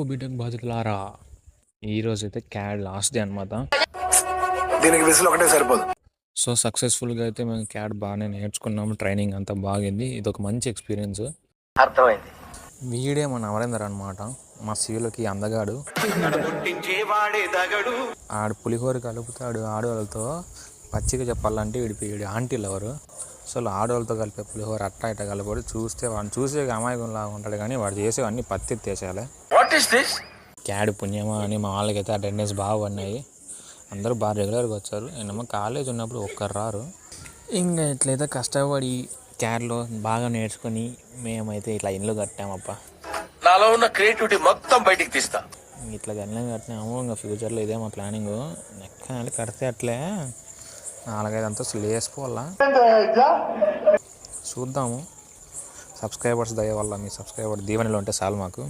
BTech బాధితులారా, ఈరోజు అయితే CAD last day అనమాట. దీనికి విసులు ఒకటే సరిపోదు. సో సక్సెస్ఫుల్గా అయితే మేము క్యాడ్ బాగానే నేర్చుకున్నాము. ట్రైనింగ్ అంతా బాగింది. ఇది ఒక మంచి ఎక్స్పీరియన్స్. అర్థమైంది. వీడే మన అమరేందర్ అనమాట, మా సీలోకి అందగాడు. ఆడు పులిహోర కలుపుతాడు ఆడవాళ్ళతో. పచ్చిగా చెప్పాలంటే వీడి ఆంటీ లవరు. సో ఆడవాళ్ళతో కలిపే పులిహోర అట్టా ఇట్ట కలపడు. వాడిని చూసే అమాయకంలాగా ఉంటాడు, కానీ వాడు చేసేవన్నీ పత్తి ఎత్తేసేయాలి. క్యాడ్ పుణ్యమా అని మా వాళ్ళకైతే అటెండెన్స్ బాగా పడినాయి. అందరూ బాగా రెగ్యులర్గా వచ్చారు. నేనేమో కాలేజ్ ఉన్నప్పుడు ఒక్కరు రారు. ఇంకా ఇట్లయితే కష్టపడి క్యాడ్లో బాగా నేర్చుకొని మేమైతే ఇట్లా ఇండ్లు కట్టామప్ప. నాలో ఉన్న క్రియేటివిటీ మొత్తం బయటికి తీస్తా. ఇట్లా గల్లం కట్టినాము. ఇంకా ఫ్యూచర్లో ఇదే మా ప్లానింగ్. నెక్కాలి కడితే అట్లే 4-5 అంతస్తులు వేసుకోవాలా. చూద్దాము. సబ్స్క్రైబర్స్ దయ వల్ల, మీ సబ్స్క్రైబర్ దీవెనలో ఉంటే చాలు మాకు.